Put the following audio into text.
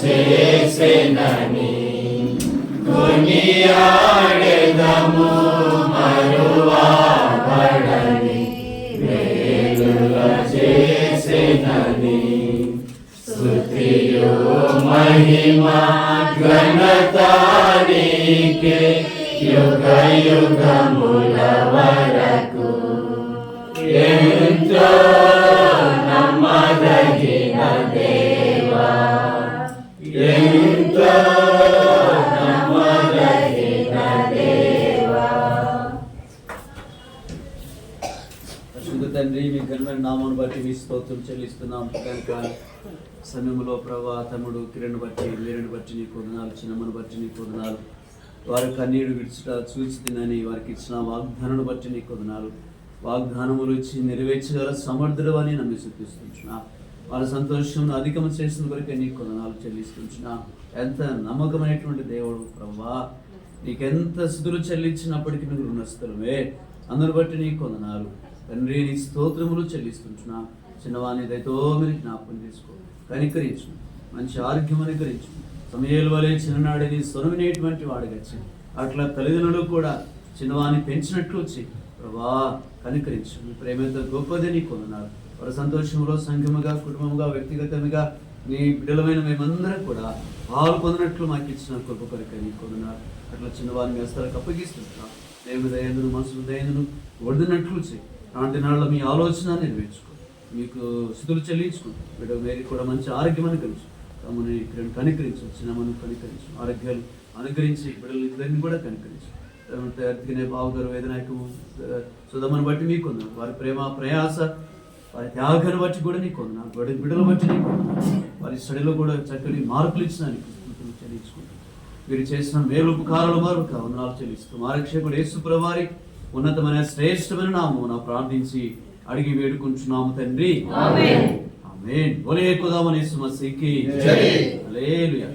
చేసెనని కొనియాడెదము మరువబడని మేలుల చేసెనని స్తుతియు మహిమ ఘనత నీకే యుగ యుగముల వరకు. ఎంతో నమ్మదగిన దేవా, ఎంతో నమ్మదగిన దేవా. పరిశుద్ధ తండ్రి, మీ ఘనమైన నామాన్ని బట్టి మీ స్తోత్రం చెల్లిస్తున్నాం. కనుక సమయంలో ప్రభా తమ్ముడు కిరణ్ బట్టి మీరుని బట్టి నీ పొందనాలు, చిన్నమ్మను బట్టి నీ పొందనాలు, వారి కన్నీడు విడిచుట చూసి తినని వారికి ఇచ్చిన వాగ్దానాన్ని బట్టి నీ పొందనాలు. వాగ్దానములు ఇచ్చి నెరవేర్చగల సమర్థుడు అని నమ్మి చూపిస్తుంటున్నా. వాళ్ళ సంతోషం అధికం చేసిన వరకే నీ కొందనాలు చెల్లిస్తుంటున్నా. ఎంత నమ్మకమైనటువంటి దేవుడు ప్రభా, నీకెంత స్థుతులు చెల్లించినప్పటికీ నువ్వు రుణస్థలమే. అందరు బట్టి నీ కొందనాలు తండ్రి, నీ స్తోత్రములు చెల్లిస్తుంటున్నా. చిన్నవాణి దయతో మీరు జ్ఞాపకం చేసుకో, కనికరించు, మంచి ఆరోగ్యం అనుకరించు. సమయాల వలె చిన్ననాడే నీ స్వరమినేటువంటి వాడిగచ్చి అట్లా తల్లిదండ్రులు కూడా చిన్నవాణి పెంచినట్లు వచ్చి ప్రభా కనికరించు. మీ ప్రేమతో గొప్పదే నీ కొందనాలు. వారి సంతోషంలో సంఘముగా, కుటుంబముగా, వ్యక్తిగతంగా నీ బిడ్డలమైన మేమందరం కూడా పాలు పొందినట్లు మాకు ఇచ్చిన గొప్ప కొరకే నీ కొందనాలు. అట్లా చిన్నవారిని వేస్తాలకు అప్పగిస్తుంటున్నాం. దేవుని దయందును మనసును దయందును వడినట్లు చేయి. నాటి నాళ్ళ మీ ఆలోచన నెరవేర్చుకో, మీకు స్థుతులు చెల్లించుకుంటాం. బిడ్డ మేరీ కూడా మంచి ఆరోగ్యం అనుకరించు, తమని ఇక్కడ కనికరించు, చిన్నమను కనికరించు, ఆరోగ్యాలు అనుకరించి బిడ్డలు ఇద్దరిని కూడా కనికరించు. తినే బావగారు వేదనాయకము సుధమను బట్టి మీకు కొందాం. వారి ప్రేమ ప్రయాస, వారి త్యాగాన్ని బట్టి కూడా నీకు కొందాం. బిడ్డలు బట్టి నీకు కొందాం. వారి స్టడీలో కూడా చక్కటి మార్కులు ఇచ్చిన నీకు స్థుతులు చెల్లించుకుంటాం. మీరు చేసిన మేలు ఉపకారాలు మరొక వందనాలు చెల్లిస్తూ మా రక్షకుడు యేసు ప్రభువారి ఉన్నతమైన శ్రేష్టమైన నామమున ప్రార్థించి అడిగి వేడుకుంటున్నాము తండ్రి. ఆమేన్. బోలే ఖుదావని యేసు మసీహ్ కి జై. హల్లెలూయా.